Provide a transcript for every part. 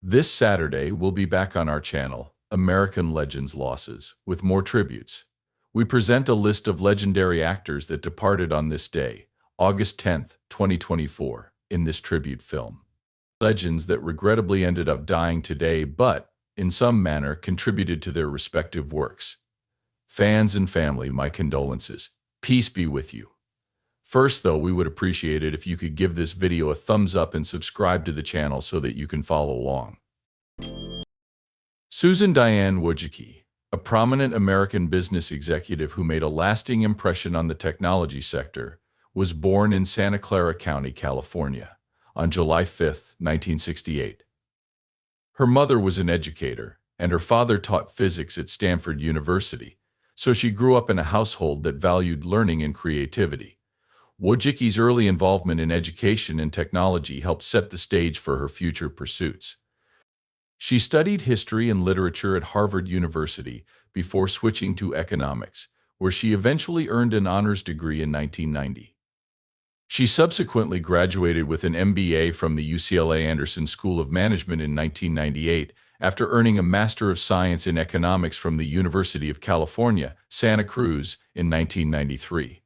This Saturday, we'll be back on our channel, American Legends Losses, with more tributes. We present a list of legendary actors that departed on this day, August 10th, 2024, in this tribute film. Legends that regrettably ended up dying today but, in some manner, contributed to their respective works. Fans and family, my condolences. Peace be with you. First, though, we would appreciate it if you could give this video a thumbs up and subscribe to the channel so that you can follow along. Susan Diane Wojcicki, a prominent American business executive who made a lasting impression on the technology sector, was born in Santa Clara County, California, on July 5, 1968. Her mother was an educator, and her father taught physics at Stanford University, so she grew up in a household that valued learning and creativity. Wojcicki's early involvement in education and technology helped set the stage for her future pursuits. She studied history and literature at Harvard University before switching to economics, where she eventually earned an honors degree in 1990. She subsequently graduated with an MBA from the UCLA Anderson School of Management in 1998 after earning a Master of Science in Economics from the University of California, Santa Cruz in 1993.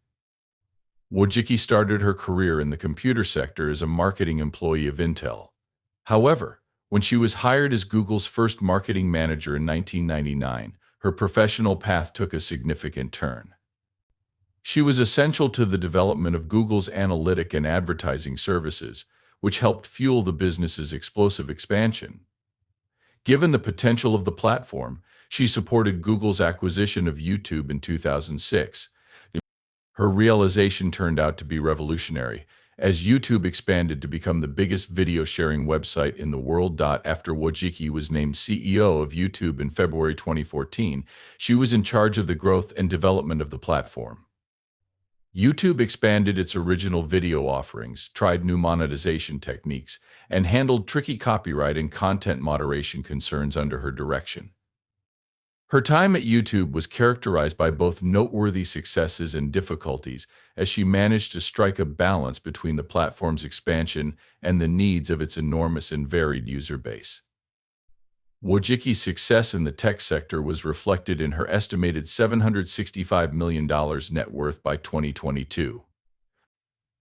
Wojcicki started her career in the computer sector as a marketing employee of Intel. However, when she was hired as Google's first marketing manager in 1999, her professional path took a significant turn. She was essential to the development of Google's analytic and advertising services, which helped fuel the business's explosive expansion. Given the potential of the platform, she supported Google's acquisition of YouTube in 2006. Her realization turned out to be revolutionary, as YouTube expanded to become the biggest video-sharing website in the world. After Wojcicki was named CEO of YouTube in February 2014, she was in charge of the growth and development of the platform. YouTube expanded its original video offerings, tried new monetization techniques, and handled tricky copyright and content moderation concerns under her direction. Her time at YouTube was characterized by both noteworthy successes and difficulties, as she managed to strike a balance between the platform's expansion and the needs of its enormous and varied user base. Wojcicki's success in the tech sector was reflected in her estimated $765 million net worth by 2022.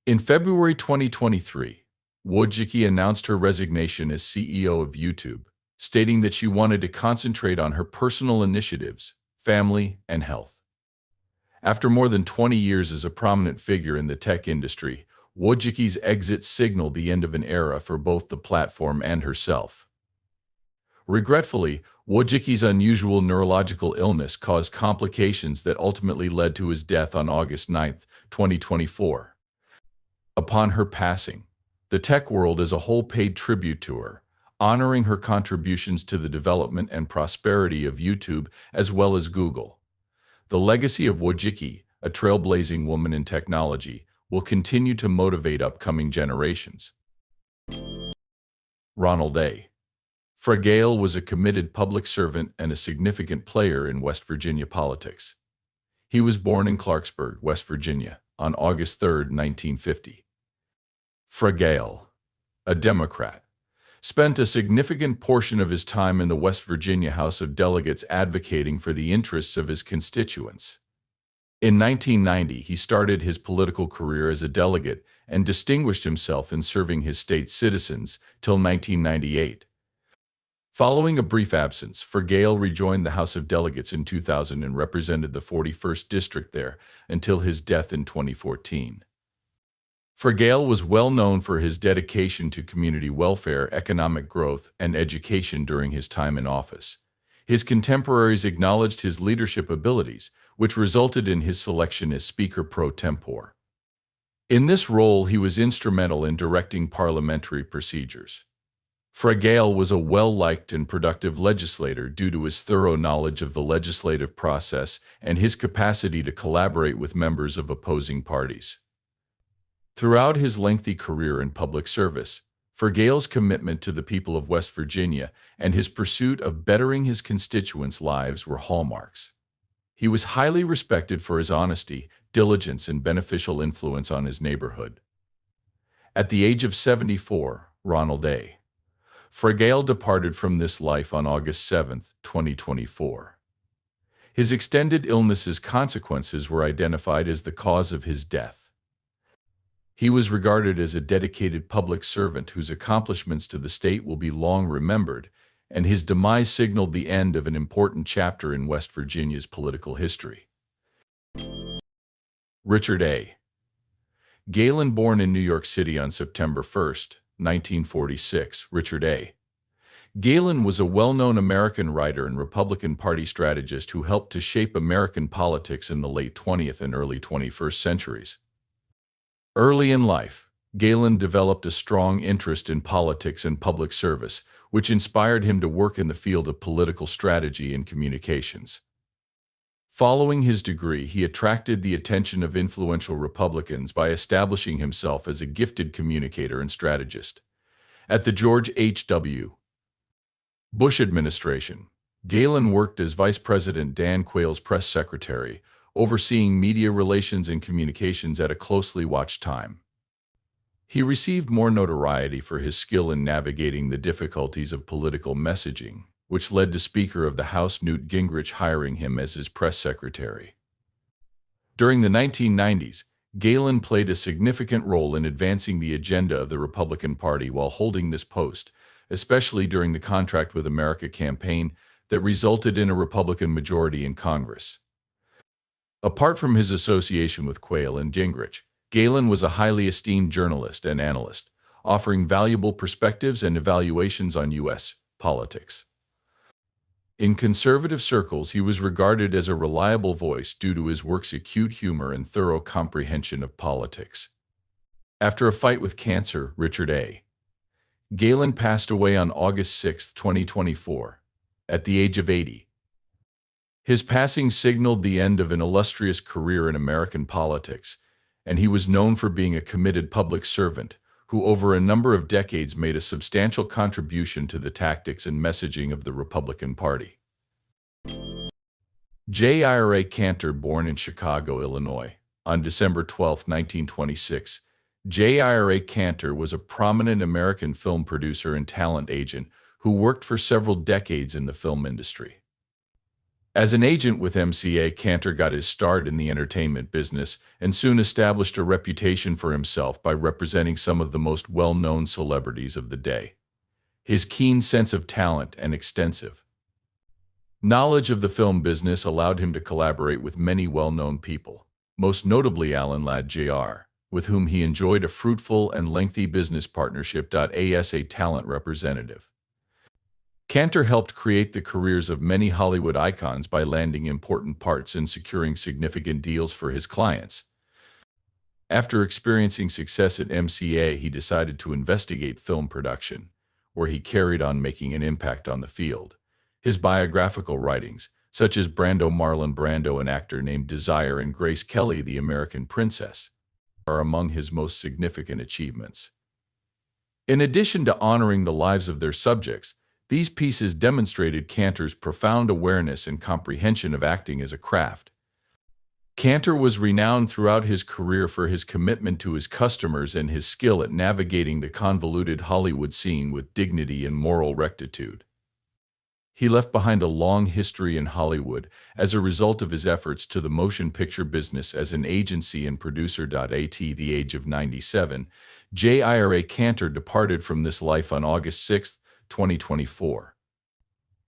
In February 2023, Wojcicki announced her resignation as CEO of YouTube, stating that she wanted to concentrate on her personal initiatives, family, and health. After more than 20 years as a prominent figure in the tech industry, Wojcicki's exit signaled the end of an era for both the platform and herself. Regretfully, Wojcicki's unusual neurological illness caused complications that ultimately led to his death on August 9, 2024. Upon her passing, the tech world as a whole paid tribute to her, honoring her contributions to the development and prosperity of YouTube as well as Google. The legacy of Wojcicki, a trailblazing woman in technology, will continue to motivate upcoming generations. Ronald A. Fragale was a committed public servant and a significant player in West Virginia politics. He was born in Clarksburg, West Virginia, on August 3, 1950. Fragale, a Democrat, spent a significant portion of his time in the West Virginia House of Delegates advocating for the interests of his constituents. In 1990, he started his political career as a delegate and distinguished himself in serving his state's citizens till 1998. Following a brief absence, Fragale rejoined the House of Delegates in 2000 and represented the 41st District there until his death in 2014. Fragale was well known for his dedication to community welfare, economic growth, and education during his time in office. His contemporaries acknowledged his leadership abilities, which resulted in his selection as Speaker pro tempore. In this role, he was instrumental in directing parliamentary procedures. Fragale was a well-liked and productive legislator due to his thorough knowledge of the legislative process and his capacity to collaborate with members of opposing parties. Throughout his lengthy career in public service, Fragale's commitment to the people of West Virginia and his pursuit of bettering his constituents' lives were hallmarks. He was highly respected for his honesty, diligence, and beneficial influence on his neighborhood. At the age of 74, Ronald A. Fragale departed from this life on August 7, 2024. His extended illness's consequences were identified as the cause of his death. He was regarded as a dedicated public servant whose accomplishments to the state will be long remembered, and his demise signaled the end of an important chapter in West Virginia's political history. Richard A. Galen, born in New York City on September 1, 1946, Richard A. Galen was a well-known American writer and Republican Party strategist who helped to shape American politics in the late 20th and early 21st centuries. Early in life, Galen developed a strong interest in politics and public service, which inspired him to work in the field of political strategy and communications. Following his degree, he attracted the attention of influential Republicans by establishing himself as a gifted communicator and strategist. At the George H.W. Bush administration, Galen worked as Vice President Dan Quayle's press secretary, overseeing media relations and communications at a closely watched time. He received more notoriety for his skill in navigating the difficulties of political messaging, which led to Speaker of the House Newt Gingrich hiring him as his press secretary. During the 1990s, Galen played a significant role in advancing the agenda of the Republican Party while holding this post, especially during the Contract with America campaign that resulted in a Republican majority in Congress. Apart from his association with Quayle and Gingrich, Galen was a highly esteemed journalist and analyst, offering valuable perspectives and evaluations on U.S. politics. In conservative circles, he was regarded as a reliable voice due to his work's acute humor and thorough comprehension of politics. After a fight with cancer, Richard A. Galen passed away on August 6, 2024, at the age of 80. His passing signaled the end of an illustrious career in American politics, and he was known for being a committed public servant who over a number of decades made a substantial contribution to the tactics and messaging of the Republican Party. Ira Canter, born in Chicago, Illinois, on December 12, 1926, Ira Canter was a prominent American film producer and talent agent who worked for several decades in the film industry. As an agent with MCA, Canter got his start in the entertainment business and soon established a reputation for himself by representing some of the most well-known celebrities of the day. His keen sense of talent and extensive knowledge of the film business allowed him to collaborate with many well-known people, most notably Alan Ladd Jr., with whom he enjoyed a fruitful and lengthy business partnership. As a talent representative, Canter helped create the careers of many Hollywood icons by landing important parts and securing significant deals for his clients. After experiencing success at MCA, he decided to investigate film production, where he carried on making an impact on the field. His biographical writings, such as Marlon Brando, an actor named Desire, and Grace Kelly, the American Princess, are among his most significant achievements. In addition to honoring the lives of their subjects, these pieces demonstrated Canter's profound awareness and comprehension of acting as a craft. Canter was renowned throughout his career for his commitment to his customers and his skill at navigating the convoluted Hollywood scene with dignity and moral rectitude. He left behind a long history in Hollywood as a result of his efforts to the motion picture business as an agency and producer. At the age of 97, Ira Canter departed from this life on August 6, 2024.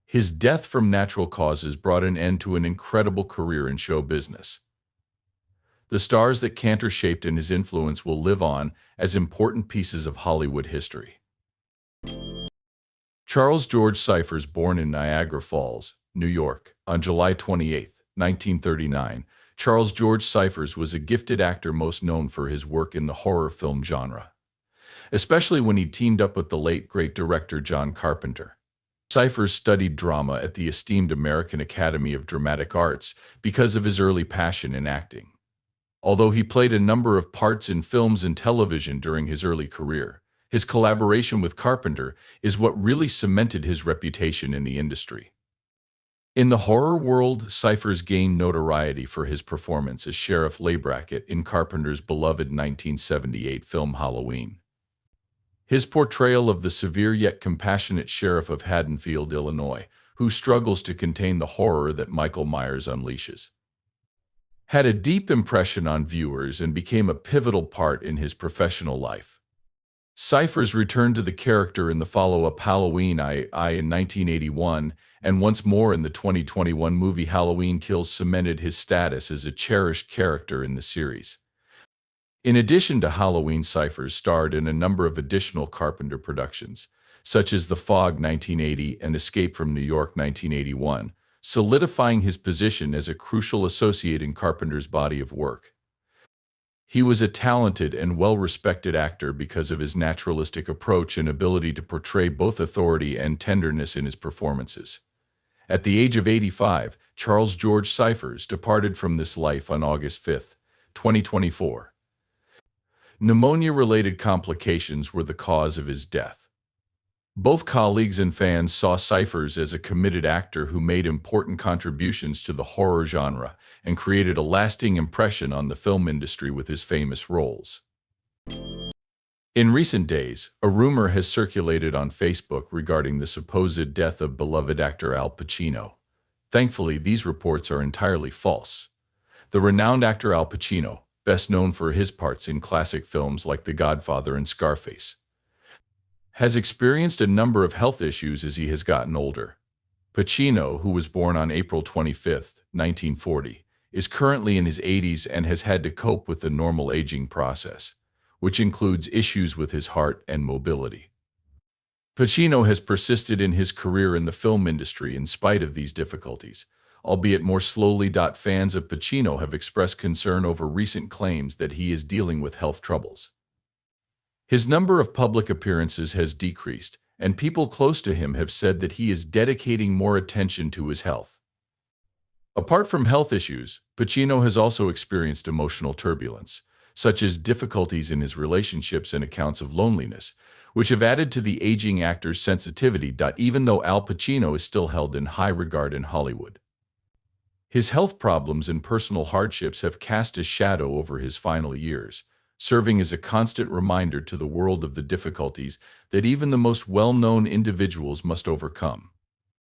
His death from natural causes brought an end to an incredible career in show business. The stars that Canter shaped and his influence will live on as important pieces of Hollywood history. Charles George Cipher, born in Niagara Falls, New York, on July 28, 1939. Charles George Cipher was a gifted actor most known for his work in the horror film genre, especially when he teamed up with the late great director John Carpenter. Cipher studied drama at the esteemed American Academy of Dramatic Arts because of his early passion in acting. Although he played a number of parts in films and television during his early career, his collaboration with Carpenter is what really cemented his reputation in the industry. In the horror world, Cipher gained notoriety for his performance as Sheriff Laybracket in Carpenter's beloved 1978 film Halloween. His portrayal of the severe yet compassionate sheriff of Haddonfield, Illinois, who struggles to contain the horror that Michael Myers unleashes, had a deep impression on viewers and became a pivotal part in his professional life. Cipher's return to the character in the follow-up Halloween I in 1981 and once more in the 2021 movie Halloween Kills cemented his status as a cherished character in the series. In addition to Halloween, Cipher starred in a number of additional Carpenter productions, such as The Fog 1980 and Escape from New York 1981, solidifying his position as a crucial associate in Carpenter's body of work. He was a talented and well-respected actor because of his naturalistic approach and ability to portray both authority and tenderness in his performances. At the age of 85, Charles George Cyphers departed from this life on August 5, 2024. Pneumonia-related complications were the cause of his death. Both colleagues and fans saw Cyphers as a committed actor who made important contributions to the horror genre and created a lasting impression on the film industry with his famous roles. In recent days, a rumor has circulated on Facebook regarding the supposed death of beloved actor Al Pacino. Thankfully, these reports are entirely false. The renowned actor Al Pacino, best known for his parts in classic films like The Godfather and Scarface, has experienced a number of health issues as he has gotten older. Pacino, who was born on April 25, 1940, is currently in his 80s and has had to cope with the normal aging process, which includes issues with his heart and mobility. Pacino has persisted in his career in the film industry in spite of these difficulties, albeit more slowly. Fans of Pacino have expressed concern over recent claims that he is dealing with health troubles. His number of public appearances has decreased, and people close to him have said that he is dedicating more attention to his health. Apart from health issues, Pacino has also experienced emotional turbulence, such as difficulties in his relationships and accounts of loneliness, which have added to the aging actor's sensitivity. Even though Al Pacino is still held in high regard in Hollywood, his health problems and personal hardships have cast a shadow over his final years, serving as a constant reminder to the world of the difficulties that even the most well-known individuals must overcome.